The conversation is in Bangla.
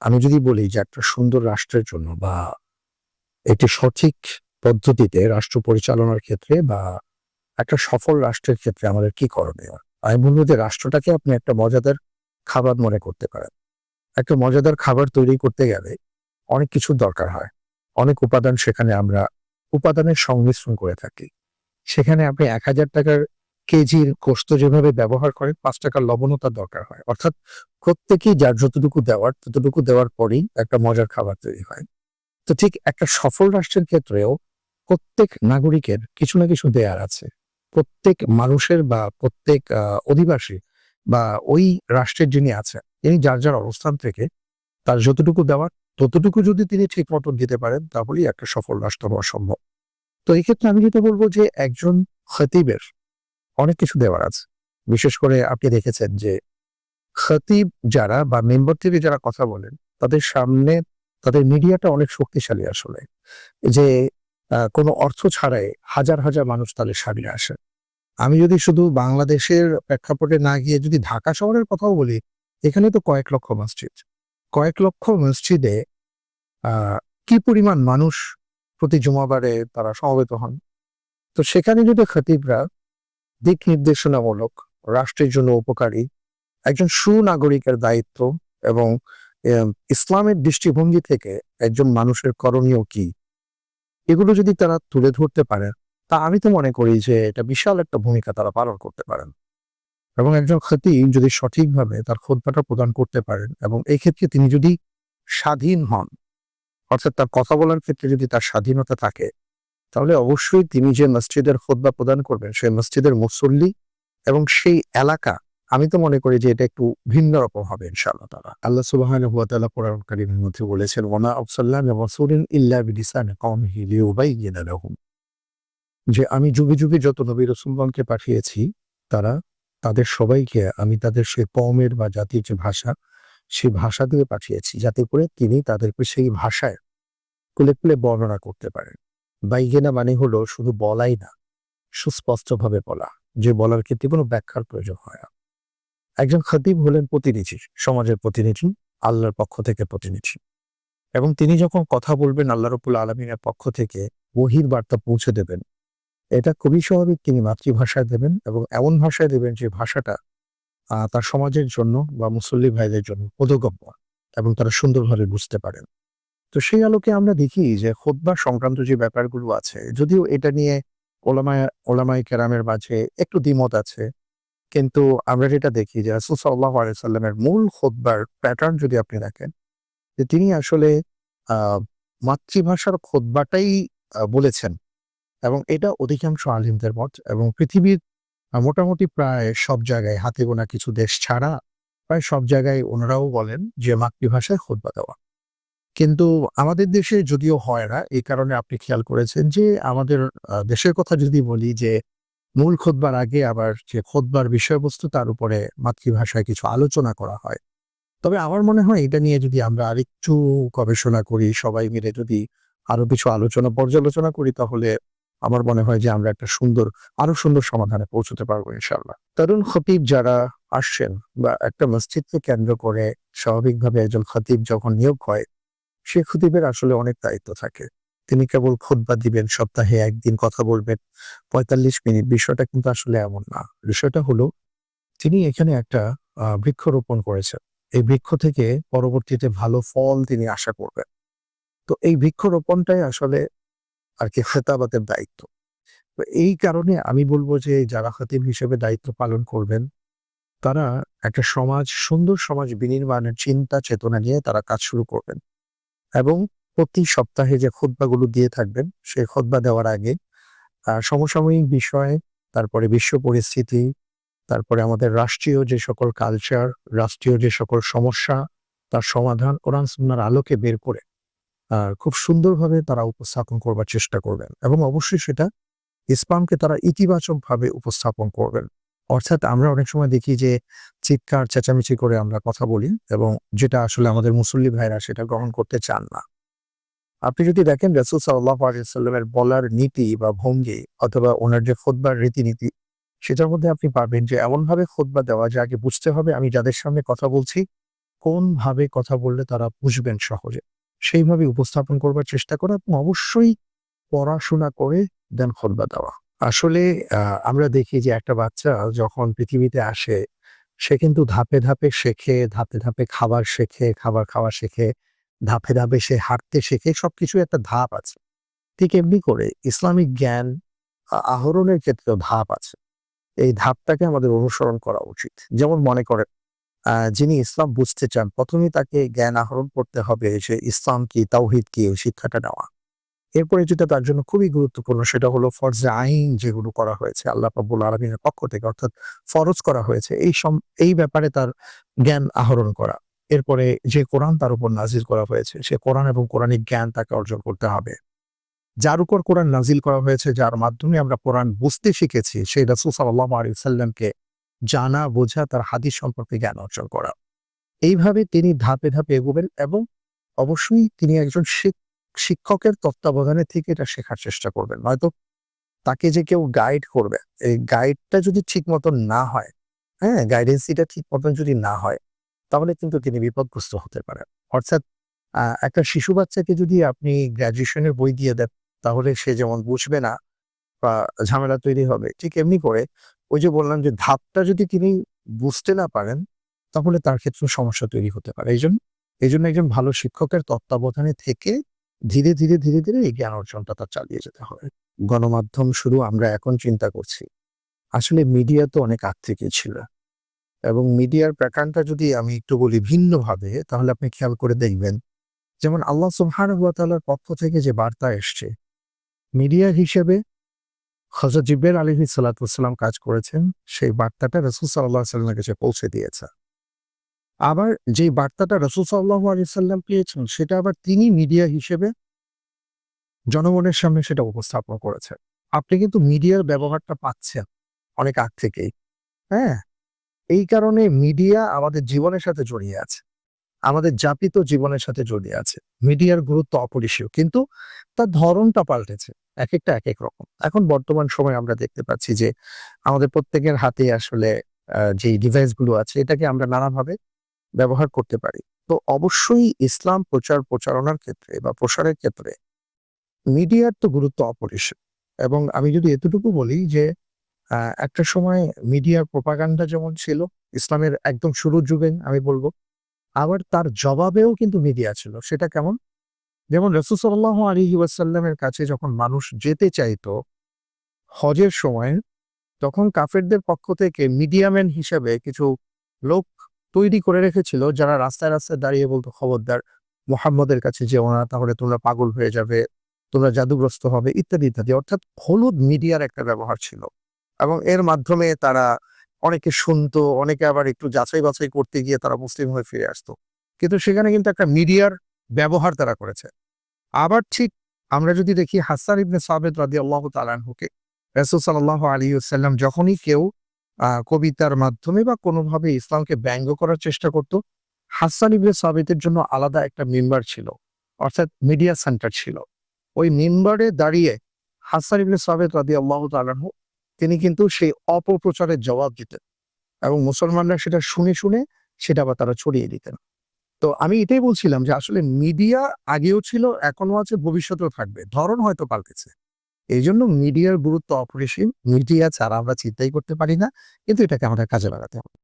আমি যদি বলি যে একটা সুন্দর রাষ্ট্রের জন্য বা একটি সঠিক পদ্ধতিতে রাষ্ট্র পরিচালনার ক্ষেত্রে বা একটা সফল রাষ্ট্রের ক্ষেত্রে আমাদের কি করণীয়? আমি বলব যে রাষ্ট্রটাকে আপনি একটা মজাদার খাবার মনে করতে পারেন। একটা মজাদার খাবার তৈরি করতে গেলে অনেক কিছুর দরকার হয়। অনেক উপাদান সেখানে আমরা উপাদানের সংমিশ্রণ করে থাকি। সেখানে আপনি ৳১,০০০ কেজির গোশত যেভাবে ব্যবহার করেন ৳৫ লবণও তার দরকার হয়। অর্থাৎ প্রত্যেকেই যার যতটুকু দেওয়ার ততটুকু দেওয়ার পরেই একটা মজার খাবার তৈরি হয়। তো ঠিক একটা সফল রাষ্ট্রের ক্ষেত্রেও প্রত্যেক নাগরিকের কিছু না কিছু দেয়ার আছে। প্রত্যেক মানুষের বা প্রত্যেক অধিবাসী বা ওই রাষ্ট্রের যিনি আছেন, তিনি যার অবস্থান থেকে তার যতটুকু দেওয়ার ততটুকু যদি তিনি ঠিক মতন দিতে পারেন, তাহলেই একটা সফল রাষ্ট্র হওয়া সম্ভব। তো এই ক্ষেত্রে আমি যেটা বলব যে একজন খতিবের অনেক কিছু দেওয়ার আছে। বিশেষ করে আপনি দেখেছেন যে খতিব যারা বা মেম্বার থেকে যারা কথা বলেন, তাদের সামনে তাদের মিডিয়াটা অনেক শক্তিশালী আসলে। যে কোনো অর্থ ছাড়াই হাজার মানুষ তাদের সামনে আসে। আমি যদি শুধু বাংলাদেশের প্রেক্ষাপটে না গিয়ে যদি ঢাকা শহরের কথাও বলি, এখানে তো কয়েক লক্ষ মসজিদ। কয়েক লক্ষ মসজিদে আ কি পরিমাণ মানুষ প্রতি জুমাবারে তারা সমবেত হন। তো সেখানে যদি খতিবরা দিক নির্দেশনামূলক, রাষ্ট্রের জন্য উপকারী, একজন সুনাগরিকের দায়িত্ব এবং ইসলামের দৃষ্টিভঙ্গি থেকে একজন মানুষের করণীয় কি, এগুলো যদি তারা তুলে ধরতে পারেন, তা আমি তো মনে করি যে এটা বিশাল একটা ভূমিকা তারা পালন করতে পারেন। এবং একজন খতিব যদি সঠিকভাবে তার খুতবাটা প্রদান করতে পারেন এবং এই ক্ষেত্রে তিনি যদি স্বাধীন হন, অর্থাৎ তার কথা বলার ক্ষেত্রে যদি তার স্বাধীনতা থাকে, তাহলে অবশ্যই তিনি যে মসজিদের খুতবা প্রদান করবেন, সেই মসজিদের মুসল্লি এবং সেই এলাকা, আমি তো মনে করি যে এটা একটু ভিন্ন রকম হবে ইনশাআল্লাহ তাআলা। আল্লাহ সুবহানাহু ওয়া তাআলা কোরআন কারীমের মধ্যে বলেছেন, "ওয়া মা আরসালনা রাসূলান ইল্লা বিলিসানি কওমিহি লিইউবাইয়িনা লাহুম।" যে আমি যুগে যত নবী রাসূলগণকে পাঠিয়েছি, তারা তাদের সবাইকে আমি তাদের সেই কওমের বা জাতির যে ভাষা, সেই ভাষা দিয়ে পাঠিয়েছি, যাতে করে তিনি তাদেরকে সেই ভাষায় কুলে বর্ণনা করতে পারেন। বাইয়িনা মানে হলো শুধু বলাই না, সুস্পষ্টভাবে বলা। যে বলার ক্ষেত্রে কোনো ব্যাখ্যার প্রয়োজন হয় না। একজন খতিব হলেন প্রতিনিধি, সমাজের প্রতিনিধি, আল্লাহর পক্ষ থেকে প্রতিনিধি। এবং তিনি যখন কথা বলবেন আল্লাহ রাব্বুল আলামিনের পক্ষ থেকে ওহীর বার্তা পৌঁছে দেবেন। এটা খুবই স্বাভাবিক তিনি মাতৃভাষায় দেবেন এবং এমন ভাষায় দেবেন যে ভাষাটা তার সমাজের জন্য বা মুসল্লি ভাইদের জন্য বোধগম্য এবং তারা সুন্দরভাবে বুঝতে পারেন। তো সেই আলোকে আমরা দেখি যে খুতবা সংক্রান্ত যে ব্যাপারগুলো আছে, যদিও এটা নিয়ে ওলামায়ে কেরামের মাঝে একটু দ্বিমত আছে। কিন্তু আমরা যেটা দেখি যে রাসূল সাল্লাল্লাহু আলাইহি সাল্লামের মূল খুতবার প্যাটার্ন যদি আপনি দেখেন, যে তিনি আসলে আ মাতৃভাষার খুতবাটাই বলেছেন এবং এটা অধিকাংশ আলিমদের মত এবং পৃথিবীর মোটামুটি প্রায় সব জায়গায় হাতে গোনা কিছু দেশ ছাড়া প্রায় সব জায়গায় ওনারাও বলেন যে মাতৃভাষায় খুতবা দেওয়া। কিন্তু আমাদের দেশে যদিও হয় না, এই কারণে আপনি খেয়াল করেছেন যে আমাদের দেশের কথা যদি বলি যে মূল খুতবার আগে আবার যে খুতবার বিষয়বস্তু তার উপরে মাতৃভাষায় কিছু আলোচনা করা হয়। তবে আমার মনে হয় এটা নিয়ে যদি আমরা আরেকটু গবেষণা করি, সবাই মিলে যদি আরো কিছু পর্যালোচনা করি, তাহলে আমার মনে হয় যে আমরা একটা আরো সুন্দর সমাধানে পৌঁছতে পারবো ইনশাআল্লাহ। তরুণ খতিব যারা আসছেন বা একটা মসজিদকে কেন্দ্র করে স্বাভাবিকভাবে একজন খতিব যখন নিয়োগ হয়, সে খতিবের আসলে অনেক দায়িত্ব থাকে। তিনি কেবল খুতবা দিবেন, সপ্তাহে ১ দিন কথা বলবেন, ৪৫ মিনিট। বিষয়টা কিন্তু আসলে এমন না। বিষয়টা হলো তিনি এখানে একটা বৃক্ষরোপণ করেছেন। এই বৃক্ষ থেকে পরবর্তীতে ভালো ফল তিনি আশা করবেন। তো এই বৃক্ষরোপণটাই আসলে আরকি খেতাবাতের দায়িত্ব। তো এই কারণে আমি বলব যে যারা খতিব হিসেবে দায়িত্ব পালন করবেন, তারা একটা সুন্দর সমাজ বিনির্মাণের চিন্তা চেতনা নিয়ে তারা কাজ শুরু করবেন। এবং প্রতি সপ্তাহে যে খুতবাগুলো দিয়ে থাকবেন, সেই খুতবা দেওয়ার আগে সমসাময়িক বিষয়, তারপরে বিশ্ব পরিস্থিতি, তারপরে আমাদের রাষ্ট্রীয় যে সকল কালচার, রাষ্ট্রীয় যে সকল সমস্যা, তার সমাধান কোরআন সুন্নাহর আলোকে বের করে খুব সুন্দরভাবে তারা উপস্থাপন করবার চেষ্টা করবেন এবং অবশ্যই সেটা ইসলামকে তারা ইতিবাচকভাবে উপস্থাপন করবেন। অর্থাৎ আমরা অনেক সময় দেখি যে চিৎকার চেঁচামেচি করে আমরা কথা বলি এবং যেটা আসলে আমাদের মুসল্লি ভাইরা সেটা গ্রহণ করতে চান না। আপনি যদি দেখেন রাসূল সাল্লাল্লাহু আলাইহি ওয়াসাল্লামের বলার নীতি বা ভঙ্গি অথবা উনার যে খুতবার রীতিনীতি, সেটার মধ্যে আপনি পাবেন যে এমনভাবে খুতবা দেওয়া যে আগে বুঝতে হবে আমি যাদের সামনে কথা বলছি কোনভাবে কথা বললে তারা বুঝবেন সহজে, সেইভাবে উপস্থাপন করবার চেষ্টা করা এবং অবশ্যই পড়াশোনা করে দেন খুতবা দেওয়া। আসলে আমরা দেখি যে একটা বাচ্চা যখন পৃথিবীতে আসে, সে কিন্তু ধাপে, ধাপে শেখে, ধাপে, ধাপে খাবার শেখে, খাবার খাওয়া শেখে, ধাপে, ধাপে সে হাঁটতে শেখে। সবকিছুর একটা ধাপ আছে। ঠিক এমনি করে ইসলামিক জ্ঞান আহরণের ক্ষেত্রেও ধাপ আছে। এই ধাপটাকে আমাদের অনুসরণ করা উচিত। যেমন মনে করেন যিনি ইসলাম বুঝতে চান, ১ম এই তাকে জ্ঞান আহরণ করতে হবে যে ইসলাম কি, তাওহীদ কি, এই শিক্ষাটা নেওয়া। এরপরে যেটা তার জন্য খুবই গুরুত্বপূর্ণ সেটা হলো ফরজে আইন যেগুলো করা হয়েছে আল্লাহ রাব্বুল আলামিনের পক্ষ থেকে, অর্থাৎ ফরজ করা হয়েছে এই ব্যাপারে তার জ্ঞান আহরণ করা। এরপরে যে কোরআন তার উপর নাজিল করা হয়েছে, সে কোরআন এবং কোরআনিক জ্ঞান তাকে অর্জন করতে হবে। যার উপর কোরআন নাজিল করা হয়েছে, যার মাধ্যমে আমরা কোরআন বুঝতে শিখেছি, সেই রাসূল সাল্লাল্লাহু আলাইহি ওয়াসাল্লামকে জানা, বোঝা, তার হাদিস সম্পর্কে জ্ঞান অর্জন করা। এইভাবে তিনি ধাপে, ধাপে এগোবেন এবং অবশ্যই তিনি একজন শিক্ষকের তত্ত্বাবধানে থেকে এটা শেখার চেষ্টা করবেন। নয়তো তাকে যে কেউ গাইড করবে, এই গাইডটা যদি ঠিক মতন না হয়, হ্যাঁ? গাইডেন্সিটা ঠিক মতন যদি না হয়, তাহলে কিন্তু তিনি বিপদগ্রস্ত হতে পারেন। অর্থাৎ একটা শিশু বাচ্চাকে যদি আপনি গ্র্যাজুয়েশনের বই দিয়ে দেন, তাহলে সে যেমন বুঝবে না বা ঝামেলা তৈরি হবে। ঠিক এমনি করে ওই যে বললাম যে ধাপটা যদি তিনি বুঝতে না পারেন, তাহলে তার ক্ষেত্রেও সমস্যা তৈরি হতে পারে। এইজন্য একজন ভালো শিক্ষকের তত্ত্বাবধানে থেকে ধীরে, ধীরে, ধীরে, ধীরে এই জ্ঞান অর্জনটা তার চালিয়ে যেতে হবে। গণমাধ্যম শুধু আমরা এখন চিন্তা করছি। আসলে মিডিয়া তো অনেক আগ থেকেই ছিল এবং মিডিয়ার প্যাটার্নটা যদি আমি একটু বলি ভিন্নভাবে, তাহলে আপনি খেয়াল করে দেখবেন, যেমন আল্লাহ সুবহানাহু ওয়া তাআলার পক্ষ থেকে যে বার্তা এসছে, মিডিয়া হিসেবে হযরত জিবরাইল আলাইহিস সালাতু ওয়াস সালাম কাজ করেছেন, সেই বার্তাটা রাসূল সাল্লাল্লাহু আলাইহি ওয়াসাল্লামের কাছে পৌঁছে দিয়েছে। আবার যেই বার্তাটা রাসূল সাল্লাল্লাহু আলাইহি সাল্লাম পেয়েছেন, সেটা আবার তিনি মিডিয়া হিসেবে জনগণের সামনে সেটা উপস্থাপন করেছেন। আপনি কিন্তু মিডিয়ার ব্যবহারটা পাচ্ছেন অনেক আগ থেকেই, হ্যাঁ? এই কারণে মিডিয়া আমাদের জীবনের সাথে জড়িয়ে আছে। আমাদের যাপিত জীবনের সাথে জড়িয়ে আছে। মিডিয়ার গুরুত্ব অপরিসীম। কিন্তু তার ধরনটা পাল্টেছে। একেকটা একেক রকম। এখন বর্তমান সময়ে আমরা দেখতে পাচ্ছি যে আমাদের প্রত্যেকের হাতেই আসলে যেই ডিভাইস গুলো আছে, এটাকে আমরা নানাভাবে ব্যবহার করতে পারি। তো অবশ্যই ইসলাম প্রচারণার ক্ষেত্রে বা প্রসারের ক্ষেত্রে মিডিয়ার তো গুরুত্ব অপরিসীম। এবং আমি যদি এতটুকু বলি যে আ একটা সময় মিডিয়ার প্রোপাগান্ডা যেমন ছিল ইসলামের একদম শুরুর যুগে আমি বলব, আবার তার জবাবেও কিন্তু মিডিয়া ছিল। সেটা কেমন? যেমন রাসূল সাল্লাল্লাহু আলাইহি ওয়াসাল্লামের কাছে যখন মানুষ যেতে চাইতো হজের সময়, তখন কাফেরদের পক্ষ থেকে মিডিয়াম্যান হিসেবে কিছু লোক তৈরি করে রেখেছিল, যারা রাস্তায়, রাস্তায় দাঁড়িয়ে বলতো, "খবরদার মুহাম্মদের কাছে যেও না, তাহলে তোমরা পাগল হয়ে যাবে, তোমরা জাদুগ্রস্ত হবে" ইত্যাদি, ইত্যাদি। অর্থাৎ হলুদ মিডিয়ার একটা ব্যবহার ছিল এবং এর মাধ্যমে তারা অনেকে শুনতো, অনেকে আবার একটু যাচাই-বাছাই করতে গিয়ে তারা মুসলিম হয়ে ফিরে আসতো। কিন্তু সেখানে কিন্তু একটা মিডিয়ার ব্যবহার তারা করেছে। আবার ঠিক আমরা যদি দেখি হাসান ইবনে সাবিত রাদিয়াল্লাহু তাআলা আনহুকে, রাসূল সাল্লাল্লাহু আলাইহি ওয়াসাল্লাম যখনই কেউ কবিতার মাধ্যমে বা কোনোভাবে ইসলামকে ব্যঙ্গ করার চেষ্টা করত, হাসান ইবনে সাবিতের জন্য আলাদা একটা মিম্বার ছিল। অর্থাৎ মিডিয়া সেন্টার ছিল। ওই মিম্বারে দাঁড়িয়ে হাসান ইবনে সাবিত রাদিয়াল্লাহু তাআলা আনহু তিনি কিন্তু সেই অপপ্রচারের জবাব দিতেন এবং মুসলমানরা সেটা শুনে, শুনে সেটা আবার তারা ছড়িয়ে দিতেন। তো আমি এটাই বলছিলাম যে আসলে মিডিয়া আগেও ছিল, এখনো আছে, ভবিষ্যতেও থাকবে। ধরন হয়তো পাল্টেছে। এইজন্য মিডিয়ার গুরুত্ব অপরিসীম। মিডিয়া ছাড়া আমরা চিন্তাই করতে পারি না। কিন্তু এটাকে আমাদের কাজে লাগাতে হবে।